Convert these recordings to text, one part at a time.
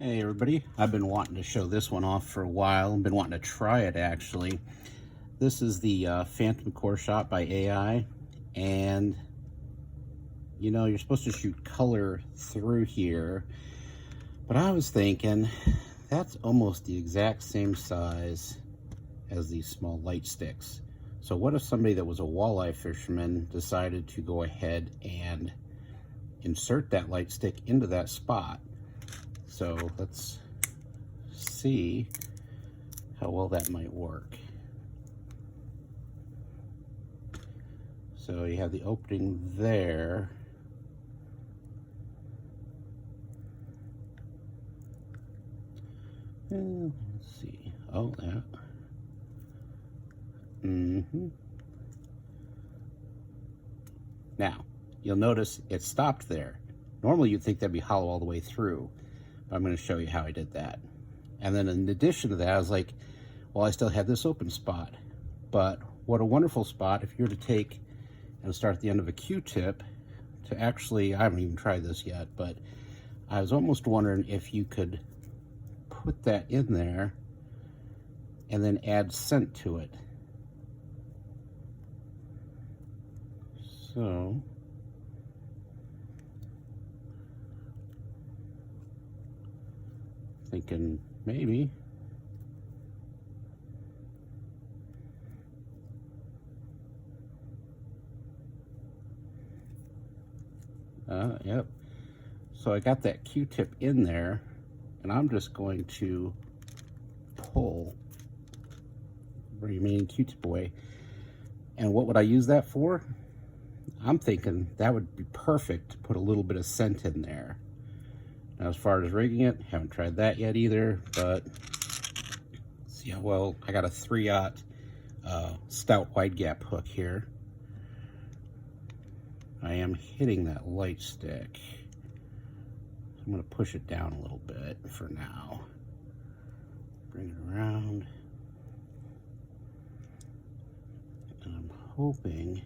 Hey everybody, I've been wanting to show this one off for a while. I've been wanting to try it actually. This is the Phantom Core Shot by AI, and you know, you're supposed to shoot color through here, but I was thinking that's almost the exact same size as these small light sticks. So what if somebody that was a walleye fisherman decided to go ahead and insert that light stick into that spot? So let's see how well that might work. So you have the opening there. And let's see. Oh, that. Now, you'll notice it stopped there. Normally you'd think that'd be hollow all the way through. I'm going to show you how I did that. And then in addition to that, I was like, well, I still have this open spot. But what a wonderful spot if you were to take and start at the end of a Q-tip to actually, I haven't even tried this yet, but I was almost wondering if you could put that in there and then add scent to it. So thinking maybe yep. So I got that Q-tip in there, and I'm just going to pull the remaining Q-tip away. And what would I use that for? I'm thinking that would be perfect to put a little bit of scent in there. Now, as far as rigging it, haven't tried that yet either, but see how well. I got a 3/0 stout wide gap hook here. I am hitting that light stick. I'm going to push it down a little bit for now. Bring it around. And I'm hoping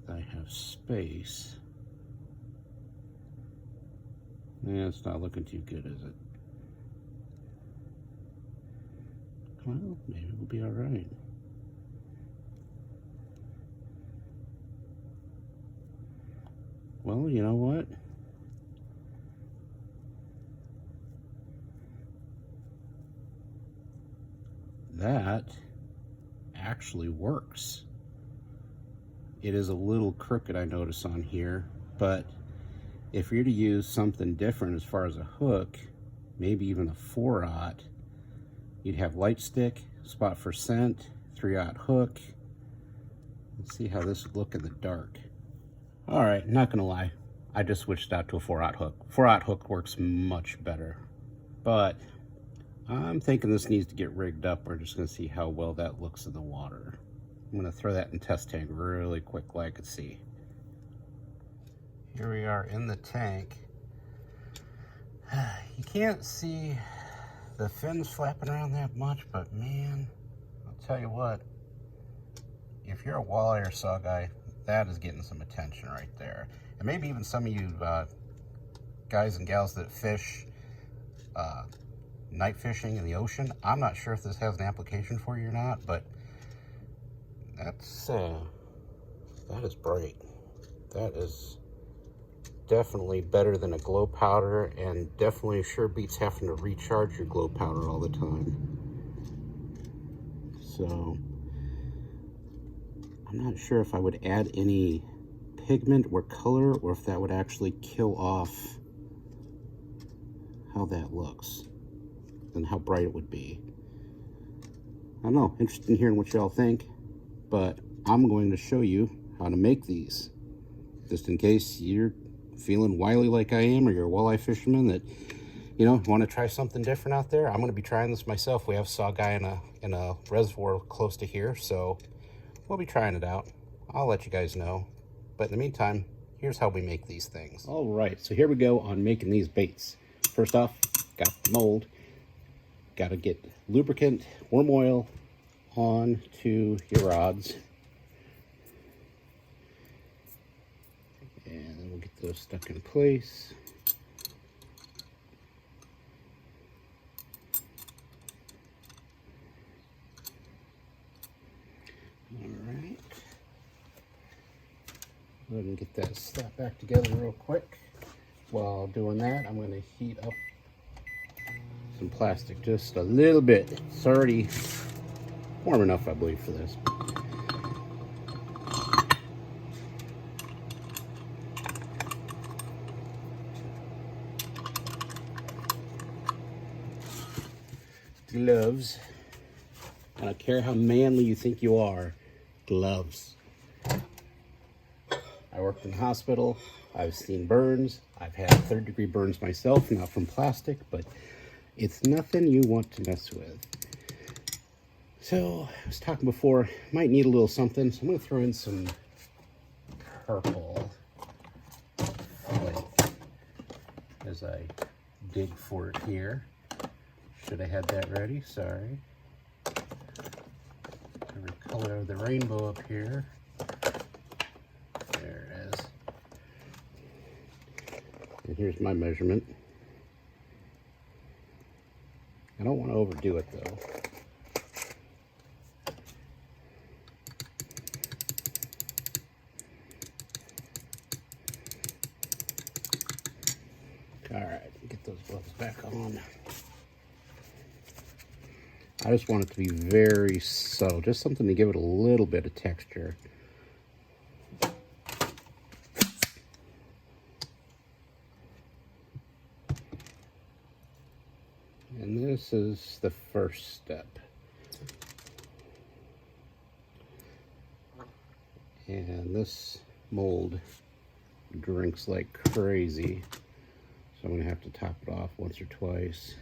that I have space. Yeah, it's not looking too good, is it? Well, maybe we'll be all right. Well, you know what? That actually works. It is a little crooked, I notice on here, but if you're to use something different as far as a hook, maybe even a 4/0, you'd have light stick, spot for scent, 3/0 hook. Let's see how this would look in the dark. All right, not gonna lie, I just switched out to a 4/0 hook. 4/0 hook works much better, but I'm thinking this needs to get rigged up. We're just gonna see how well that looks in the water. I'm gonna throw that in test tank really quickly. I could see. Here we are in the tank. You can't see the fins flapping around that much, but man, I'll tell you what, if you're a walleye or saw guy, that is getting some attention right there. And maybe even some of you guys and gals that fish night fishing in the ocean. I'm not sure if this has an application for you or not, but that's that is bright. That is definitely better than a glow powder, and definitely sure beats having to recharge your glow powder all the time. So I'm not sure if I would add any pigment or color, or if that would actually kill off how that looks and how bright it would be. I don't know, interested in hearing what y'all think, but I'm going to show you how to make these, just in case you're feeling wily like I am, or you're a walleye fisherman that, you know, want to try something different out there. I'm going to be trying this myself. We have a saw guy in a reservoir close to here, so we'll be trying it out. I'll let you guys know. But in the meantime, here's how we make these things. All right, so here we go on making these baits. First off, got the mold. Got to get lubricant, worm oil onto your rods. And then we'll get those stuck in place. Go ahead and get that slapped back together real quick. While doing that, I'm going to heat up some plastic just a little bit. It's already warm enough, I believe, for this. Gloves. I don't care how manly you think you are, gloves. I worked in the hospital. I've seen burns. I've had third-degree burns myself, not from plastic, but it's nothing you want to mess with. So, I was talking before, might need a little something, so I'm going to throw in some purple flake as I dig for it here. Should have had that ready, sorry. Every color of the rainbow up here. There it is. And here's my measurement. I don't want to overdo it though. All right, get those gloves back on. I just want it to be very subtle, just something to give it a little bit of texture. And this is the first step. And this mold drinks like crazy, so I'm going to have to top it off once or twice.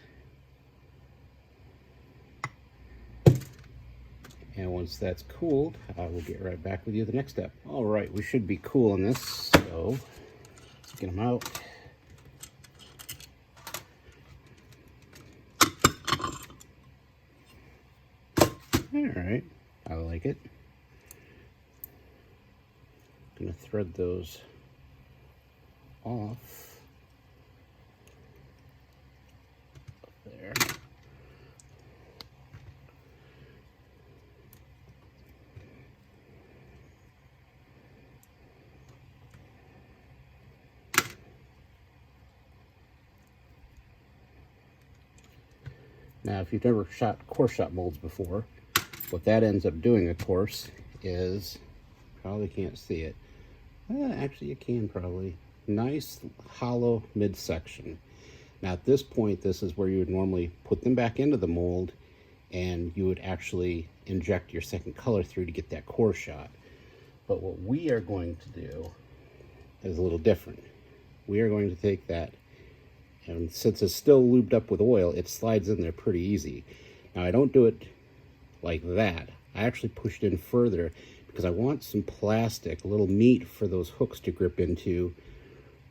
And once that's cooled, I will get right back with you the next step. All right, we should be cool on this, so let's get them out. All right, I like it. Gonna thread those off there. Now, if you've never shot course shot molds before, what that ends up doing, of course, is, probably can't see it. Actually, you can probably. Nice hollow midsection. Now, at this point, this is where you would normally put them back into the mold, and you would actually inject your second color through to get that course shot. But what we are going to do is a little different. We are going to take that, and since it's still lubed up with oil, it slides in there pretty easy. Now, I don't do it like that. I actually pushed in further because I want some plastic, a little meat for those hooks to grip into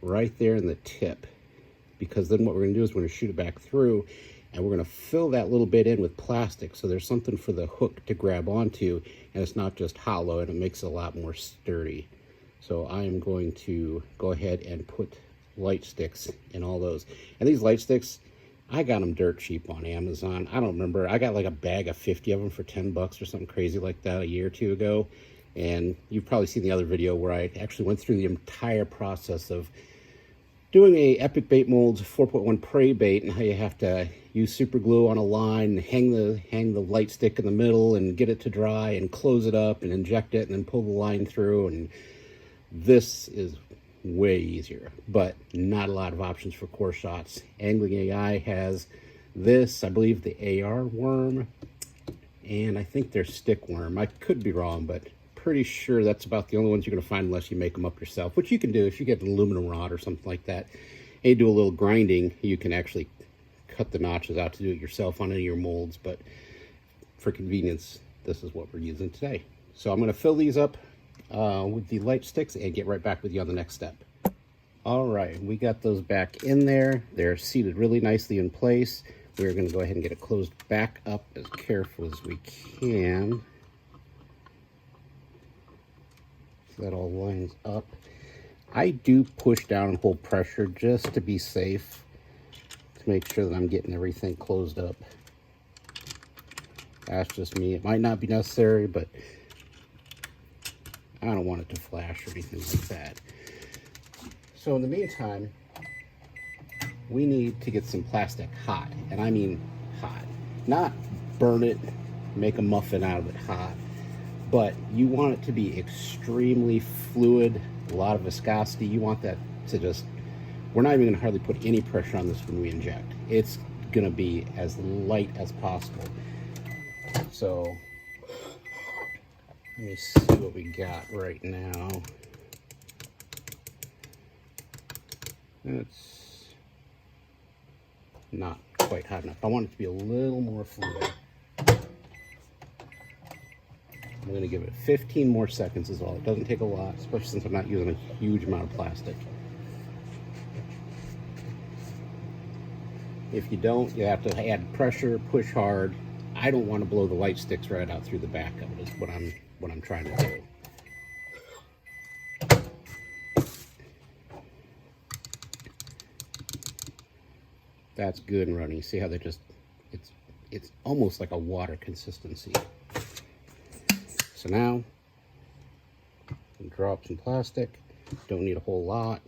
right there in the tip. Because then what we're going to do is we're going to shoot it back through, and we're going to fill that little bit in with plastic so there's something for the hook to grab onto, and it's not just hollow, and it makes it a lot more sturdy. So I am going to go ahead and put light sticks in all those. And these light sticks, I got them dirt cheap on Amazon. I don't remember. I got like a bag of 50 of them for 10 bucks or something crazy like that a year or two ago. And you've probably seen the other video where I actually went through the entire process of doing a Epic Bait Molds 4.1 prey bait, and how you have to use super glue on a line, hang the light stick in the middle and get it to dry and close it up and inject it and then pull the line through. And this is way easier, but not a lot of options for course shots. Angling AI has this, I believe the AR worm, and I think they're stick worm. I could be wrong, but pretty sure that's about the only ones you're going to find unless you make them up yourself, which you can do if you get an aluminum rod or something like that and you do a little grinding. You can actually cut the notches out to do it yourself on any of your molds, but for convenience, this is what we're using today. So I'm going to fill these up with the light sticks and get right back with you on the next step. All right, we got those back in there. They're seated really nicely in place. We're going to go ahead and get it closed back up as careful as we can, so that all lines up. I do push down and hold pressure just to be safe, to make sure that I'm getting everything closed up. That's just me. It might not be necessary, but I don't want it to flash or anything like that. So in the meantime, we need to get some plastic hot, and I mean hot. Not burn it, make a muffin out of it hot, but you want it to be extremely fluid, a lot of viscosity. You want that to just, we're not even gonna hardly put any pressure on this when we inject. It's gonna be as light as possible. So let me see what we got right now. It's not quite hot enough. I want it to be a little more fluid. I'm going to give it 15 more seconds is all. It doesn't take a lot, especially since I'm not using a huge amount of plastic. If you don't, you have to add pressure, push hard. I don't want to blow the light sticks right out through the back of it, is what I'm trying to do. That's good and running. See how they just, it's almost like a water consistency. So now, drop some plastic. Don't need a whole lot.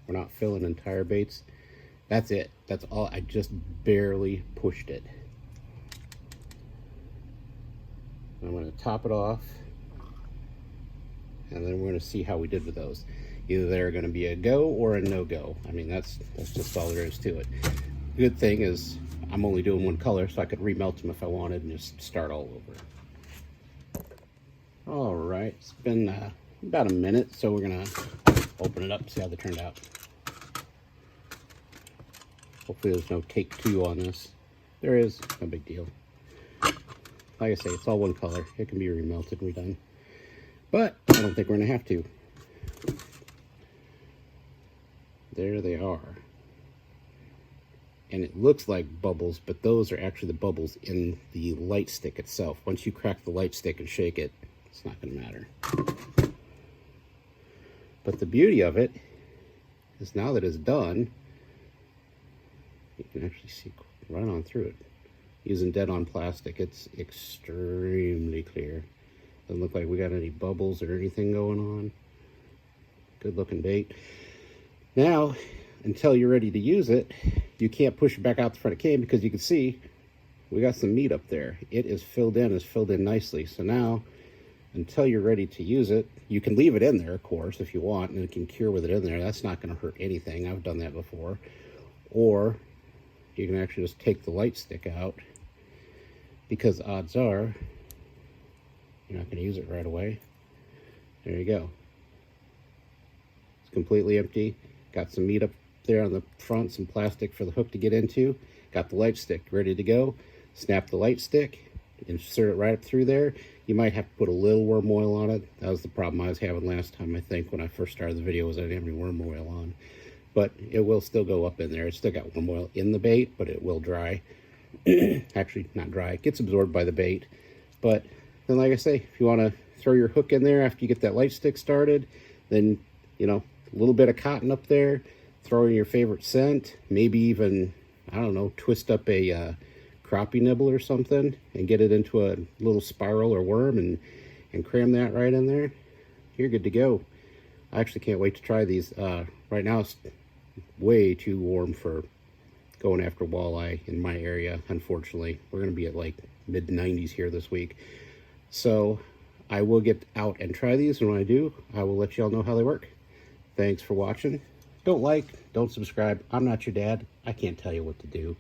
We're not filling entire baits. That's it. That's all. I just barely pushed it. I'm going to top it off. And then we're going to see how we did with those. Either they're going to be a go or a no-go. I mean, that's just all there is to it. The good thing is I'm only doing one color, so I could remelt them if I wanted and just start all over. All right, it's been about a minute, so we're gonna open it up, see how they turned out. Hopefully there's no take two on this. There is, no big deal. Like I say, it's all one color. It can be remelted and redone. But I don't think we're gonna have to. There they are. And it looks like bubbles, but those are actually the bubbles in the light stick itself. Once you crack the light stick and shake it, it's not going to matter. But the beauty of it is now that it's done, you can actually see right on through it. Using dead-on plastic, it's extremely clear. Doesn't look like we got any bubbles or anything going on. Good looking bait. Now, until you're ready to use it, you can't push it back out the front of the cane because you can see we got some meat up there. It is filled in, nicely. So now, until you're ready to use it, you can leave it in there, of course, if you want, and it can cure with it in there. That's not going to hurt anything. I've done that before. Or you can actually just take the light stick out, because odds are you're not going to use it right away. There you go. It's completely empty. Got some meat up there on the front, some plastic for the hook to get into. Got the light stick ready to go. Snap the light stick, insert it right up through there. You might have to put a little worm oil on it. That was the problem I was having last time, I think, when I first started the video, was I didn't have any worm oil on. But it will still go up in there. It's still got worm oil in the bait, but it will dry. Actually, not dry. It gets absorbed by the bait. But then, like I say, if you want to throw your hook in there after you get that light stick started, then, you know, a little bit of cotton up there, throw in your favorite scent, maybe even, I don't know, twist up a crappie nibble or something and get it into a little spiral or worm and cram that right in there. You're good to go. I actually can't wait to try these. Right now it's way too warm for going after walleye in my area, unfortunately. We're going to be at like mid-90s here this week. So I will get out and try these, and when I do, I will let y'all know how they work. Thanks for watching. Don't like, don't subscribe. I'm not your dad. I can't tell you what to do.